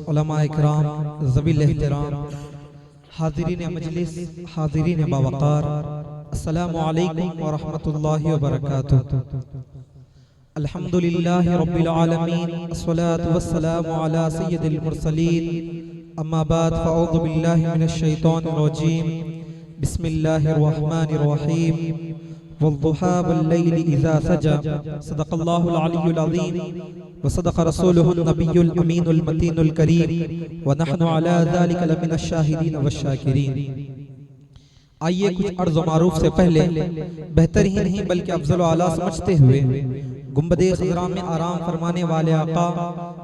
علماء اکرام، ذوی الاحترام، حاضرین مجلس، حاضرین باوقار، السلام علیکم ورحمۃ اللہ وبرکاتہ۔ الحمدللہ رب العالمین، الصلاة والسلام علی سید المرسلین، اما بعد فاعوذ باللہ من الشیطان الرجیم، بسم اللہ الرحمن الرحیم، والضحى والليل إذا سجى، صدق الله العلي العظيم وصدق رسوله النبي الأمين المتين الكريم ونحن على ذلك لمن الشاهدين والشاكرين۔ آئیے کچھ عرض و معروف سے پہلے بہتر ہی نہیں بلکہ افضل و اعلیٰ سمجھتے ہوئے گنبد خضراء میں آرام فرمانے والے آقا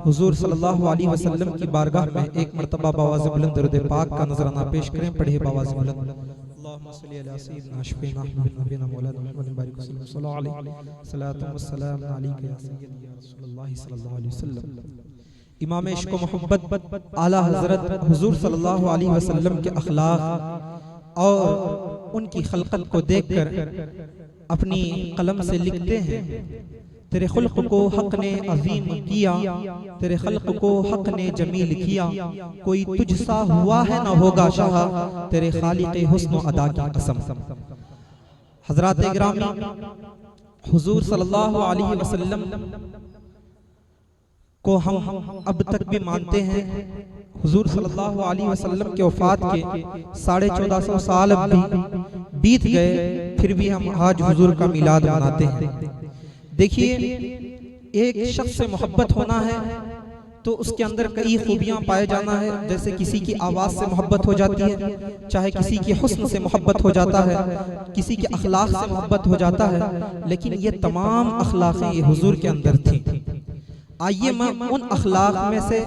حضور صلی اللہ علیہ وسلم کی بارگاہ میں ایک مرتبہ باواز بلند درود پاک کا نذرانہ پیش کریں۔ پڑھے باواز بلند: اللہم صلی علی سیدنا شفیعنا احمد نبینا مولانا محمد بارک وسلم صلی اللہ علیہ صلاۃ والسلام علیک یا سیدی یا رسول اللہ صلی اللہ علیہ وسلم۔ امام عشق و محبت اعلیٰ حضرت حضور صلی اللہ علیہ وسلم کے اخلاق اور ان کی خلقت کو دیکھ کر اپنی قلم سے لکھتے ہیں: تیرے خلق کو حق نے عظیم کیا، تیرے خلق کو حق نے جمیل کیا، کوئی تجھ سا ہوا ہے نہ ہوگا شاہ، تیرے خالق حسن و ادا کی قسم۔ حضرات گرامی، حضور صلی اللہ علیہ وسلم کو ہم اب تک بھی مانتے ہیں۔ حضور صلی اللہ علیہ وسلم کے وفات کے 1450 سال اب بھی بیت گئے، پھر بھی ہم آج حضور کا میلاد مناتے ہیں۔ دیکھیے، ایک شخص سے محبت ہونا ہے تو اس کے اندر کئی خوبیاں پائے جانا ہے، جیسے کسی کی آواز سے محبت ہو جاتی ہے، چاہے کسی کی حسن سے محبت ہو جاتا ہے، کسی کے اخلاق سے محبت ہو جاتا ہے، لیکن یہ تمام اخلاقیں یہ حضور کے اندر تھیں۔ آئیے میں ان اخلاق میں سے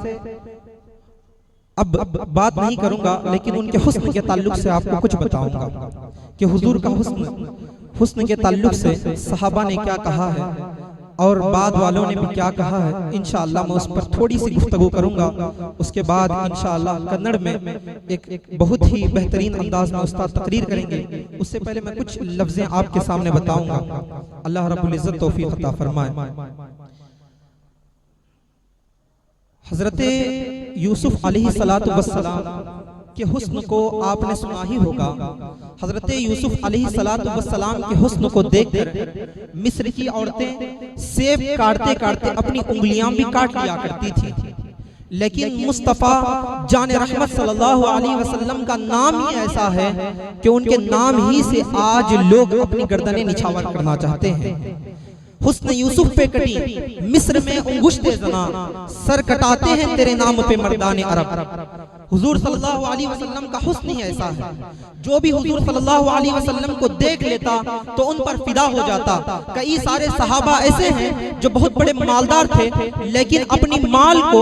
اب بات نہیں کروں گا، لیکن ان کے حسن کے تعلق سے آپ کو کچھ بتاؤں گا کہ حضور کا حسن کے تعلق سے صحابہ نے کیا کہا ہے اور بعد والوں نے بھی کیا کہا ہے۔ انشاءاللہ میں اس پر تھوڑی سی گفتگو کروں گا، اس کے بعد انشاءاللہ کنڑ میں ایک بہت ہی بہترین انداز میں استاد تقریر کریں گے۔ اس سے پہلے میں کچھ لفظیں آپ کے سامنے بتاؤں گا۔ اللہ رب العزت توفیق عطا فرمائے۔ حضرت یوسف علیہ السلام کے حسن کو آپ نے سنا ہی ہوگا۔ حضرت یوسف علیہ السلام کے حسن کو دیکھ کر مصر کی عورتیں سیب کاٹتے کاٹتے اپنی انگلیاں بھی کاٹ لیا کرتی تھی، لیکن مصطفیٰ جان رحمت صلی اللہ علیہ وسلم کا نام ہی ایسا ہے کہ ان کے نام ہی سے آج لوگ اپنی گردنیں نچھاور کرنا چاہتے ہیں۔ حسن یوسف پہ کٹی مصر میں انگشت زنا، سر کٹاتے ہیں تیرے نام پہ مردان عرب۔ حضور صلی اللہ علیہ وسلم کا حسن ہی ایسا ہے، جو بھی حضور صلی اللہ علیہ وسلم کو دیکھ لیتا تو ان پر فدا ہو جاتا۔ کئی سارے صحابہ ایسے ہیں جو بہت بڑے مالدار تھے، لیکن اپنے مال کو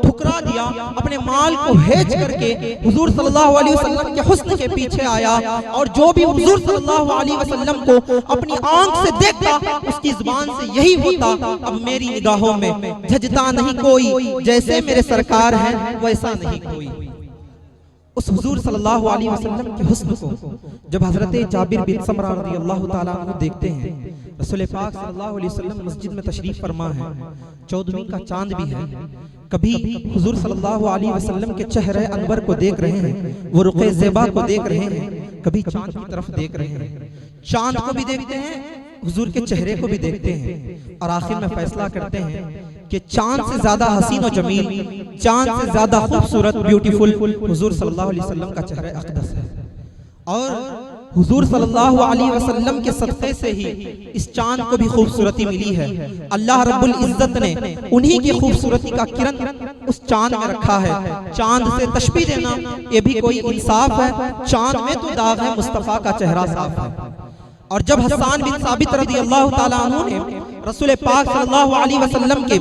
ٹھکرا دیا، اپنے مال کو ہیچ کر کے حضور صلی اللہ علیہ وسلم کے حسن کے پیچھے آیا، اور جو بھی حضور صلی اللہ علیہ وسلم کو اپنی آنکھ سے دیکھتا اس کی زبان سے یہی ہوتا: اب میری نگاہوں میں جھجتا نہیں کوئی، جیسے میرے سرکار ہیں ویسا نہیں کوئی۔ اس حضور صلی اللہ علیہ وسلم کے حسن کو جب حضرت جابر بن سمرہ رضی اللہ تعالیٰ عنہ دیکھتے ہیں، رسول پاک صلی اللہ علیہ وسلم مسجد میں تشریف فرما ہے، 14ویں کا چاند بھی ہے، کبھی حضور صلی اللہ علیہ وسلم کے چہرے انور کو دیکھ رہے ہیں، وہ رخ زیبا کو دیکھ رہے ہیں، کبھی چاند کی طرف دیکھ رہے ہیں، چاند کو بھی دیکھتے ہیں، حضور کے چہرے کو بھی دیکھتے ہیں، اور آخر میں فیصلہ کرتے ہیں کہ چاند سے زیادہ حسین و جمیل، چاند سے زیادہ خوبصورت بیوٹیفل حضور صلی اللہ علیہ وسلم کا چہرہ اقدس ہے۔ اور حضور صلی اللہ علیہ وسلم کے صدقے سے ہی اس چاند کو بھی خوبصورتی ملی ہے۔ اللہ رب العزت نے انہی کی خوبصورتی کا کرن اس چاند میں رکھا ہے۔ چاند سے تشبیہ دینا یہ بھی کوئی انصاف ہے؟ چاند میں تو داغ ہے، مصطفیٰ کا چہرہ صاف ہے۔ اور جب حسان بن ثابت رضی اللہ تعالیٰ عنہ نے رسول پاک صلی اللہ علیہ وسلم کے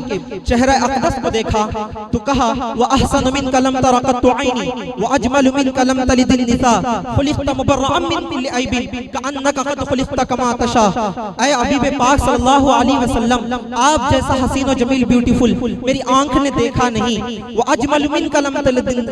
چہرہ اقدس کو دیکھا تو کہا: وَأَحْسَنُ مِنْكَ لَمْ تَرَ قَطُّ عَيْنِي وَأَجْمَلُ مِنْكَ لَمْ تَلِدِ النِّسَاءُ خُلِقْتَ مُبَرَّأً مِنْ كُلِّ عَيْبٍ كَأَنَّكَ قَدْ خُلِقْتَ كَمَا تَشَاءُ۔ اے حبیب پاک صلی اللہ علیہ وسلم، آپ جیسا حسین و جمیل بیوٹیفل میری آنکھ نے دیکھا نہیں۔ وَأَجْمَلُ مِنْكَ لَمْ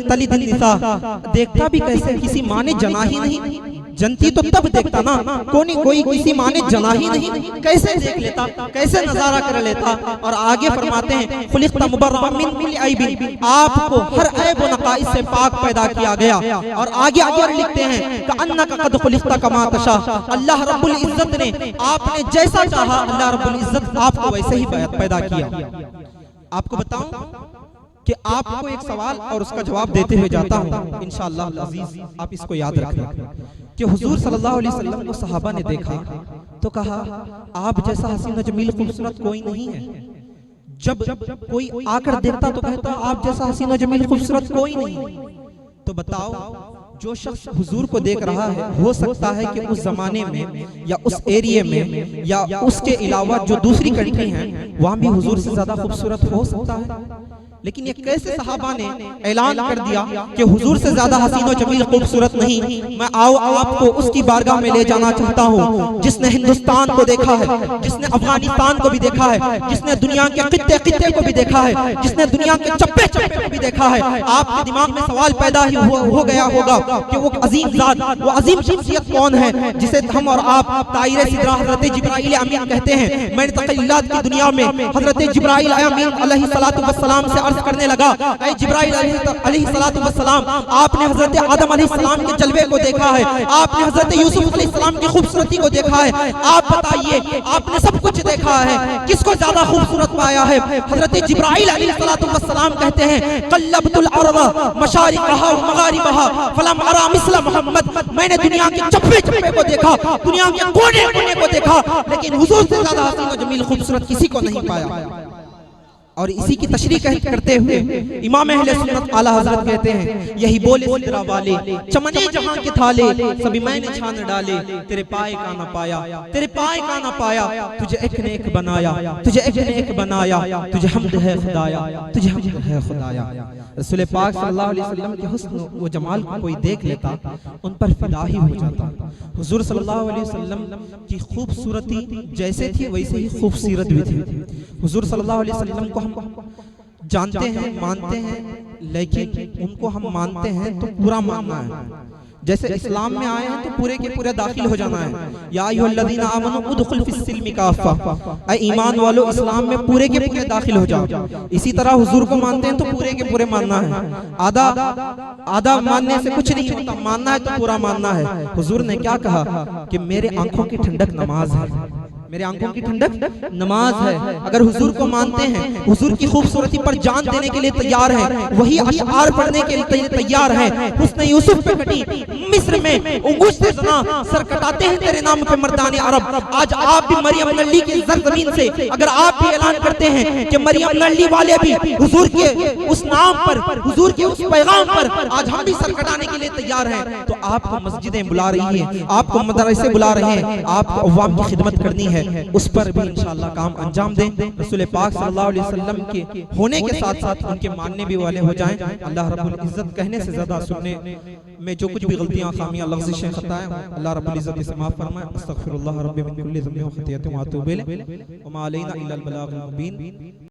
تَلِدِ النِّسَاءُ، دیکھتا بھی کیسے کسی ماں نے جنا ہی نہیں، جنتی تو تب دیکھتا نا، کوئی کسی ماں نے جنا ہی نہیں، کیسے دیکھ لیتا، کیسے نظارہ کر لیتا۔ اور آگے فرماتے ہیں خلقت مبرأ من کل عیب، آپ کو ہر عیب و نقائص سے پاک پیدا کیا گیا۔ اور آگے اور لکھتے ہیں کأنک قد خلقت کما تشاء، اللہ رب العزت نے آپ نے جیسا چاہا، اللہ رب العزت آپ کو ویسے ہی پیدا کیا۔ آپ کو بتاؤں کہ آپ کو ایک سوال اور اس کا جواب دیتے ہوئے جاتا ہوں انشاءاللہ العزیز، آپ اس کو یاد رکھیں کہ حضور صلی اللہ علیہ وسلم کو صحابہ نے دیکھا تو کہا آپ جیسا حسین و جمیل خوبصورت کوئی نہیں ہے۔ جب کوئی آ کر دیکھتا تو کہتا آپ جیسا حسین و جمیل خوبصورت کوئی نہیں۔ تو بتاؤ جو شخص حضور کو دیکھ رہا ہے، ہو سکتا ہے کہ اس زمانے میں یا اس ایریے میں یا اس کے علاوہ جو دوسری کنٹری ہیں وہاں بھی حضور سے زیادہ خوبصورت ہو سکتا ہے، لیکن یہ کیسے صحابہ نے اعلان کر دیا کہ حضور سے زیادہ حسین و جمیل خوبصورت نہیں؟ میں آپ کو اس کی بارگاہ میں لے جانا چاہتا ہوں جس نے ہندوستان کو دیکھا ہے، جس نے افغانستان کو بھی دیکھا ہے، جس نے دنیا کے خطے کو بھی دیکھا ہے، جس نے دنیا کے چپے کو بھی دیکھا ہے۔ آپ کے دماغ میں سوال پیدا ہی ہو گیا ہوگا کہ وہ عظیم ذات، وہ عظیم شخصیت کون ہے جسے ہم اور آپ طائر سدرہ حضرت جبرائیل امین کہتے ہیں۔ میں نے تخیلات کی دنیا میں حضرت جبرائیل امین علیہ السلام سے عرض کرنے لگا، اے جبرائیل علیہ السلام، آپ نے حضرت آدم علیہ السلام کے جلوے کو دیکھا ہے، آپ نے حضرت یوسف علیہ السلام کی خوبصورتی کو دیکھا ہے، آپ بتائیے آپ نے سب کچھ دیکھا ہے، کس کو زیادہ خوبصورت پایا ہے؟ حضرت جبرائیل علیہ السلام کہتے ہیں قلبت الارض مشارقها ومغاربها فلم ارى مثل محمد، میں نے دنیا کے چپے کو دیکھا، دنیا کے کونے کو دیکھا، لیکن حضور سے زیادہ حسین و جمیل خوبصورت کسی کو نہیں پایا۔ اور اسی کی تشریح کرتے ہوئے امام اہل سنت اعلیٰ حضرت کہتے ہیں یہی بولے سدرہ والے چمنے جہاں کے تھالے سبھی میں نے چھان ڈالے، تیرے پائے کا نہ پایا، تیرے پائے کا نہ پایا، تجھے ایک نے ایک بنایا، تجھے ایک نے ایک بنایا، تجھے حمد ہے خدایا، تجھے حمد ہے خدایا۔ رسول پاک صلی اللہ علیہ وسلم کے حسن و جمال کو کوئی دیکھ لیتا ان پر فدا ہی ہو جاتا۔ حضور صلی اللہ علیہ وسلم کی خوبصورتی جیسے تھی ویسے ہی خوبصورت بھی تھی۔ حضور صلی اللہ علیہ وسلم کو ہم جانتے ہیں، مانتے ہیں، لیکن ان کو ہم مانتے ہیں تو پورا ماننا ہے۔ جیسے اسلام میں آئے ہیں تو پورے کے پورے داخل ہو جانا ہے۔ یا ایھا الذین آمنوا ادخلوا فی السلم کافہ، اے ایمان والو اسلام میں پورے کے پورے داخل ہو جاؤ۔ اسی طرح حضور کو مانتے ہیں تو پورے کے پورے ماننا ہے، آدھا ماننے سے کچھ نہیں ہوتا، ماننا ہے تو پورا ماننا ہے۔ حضور نے کیا کہا کہ میرے آنکھوں کی ٹھنڈک نماز ہے، میرے آنکھوں کی ٹھنڈک نماز ہے۔ اگر حضور کو مانتے ہیں، حضور کی خوبصورتی پر جان دینے کے لیے تیار ہیں، وہی اشعار پڑھنے کے لیے تیار ہیں۔ حسن یوسف پہ کٹی مصر میں انگشت زنا، سر کٹاتے ہیں تیرے نام پہ مردان عرب۔ آج آپ بھی مریم نلی کی زمین سے اگر آپ بھی اعلان کرتے ہیں کہ مریم نلی والے بھی حضور کے اس نام پر، حضور کے اس پیغام پر آج ہم بھی سر کٹانے کے لیے تیار ہیں، تو آپ کو مسجدیں بلا رہی ہیں، آپ کو مدرسے بلا رہے ہیں، آپ کو عوام کی خدمت کرنی ہے، اس پر بھی انشاءاللہ کام انجام دیں۔ رسول پاک صلی اللہ علیہ وسلم کے ہونے کے ساتھ ساتھ ان کے ماننے بھی والے ہو جائیں۔ اللہ رب العزت کہنے سے زیادہ سننے میں جو کچھ بھی غلطیاں، خامیاں، لغزشیں، خطائیں اللہ رب العزت اسے معاف فرمائے۔ استغفر اللہ ربی من کل ذنب و خطیئۃ و اتوب الیہ وما علینا الا البلاغ المبین۔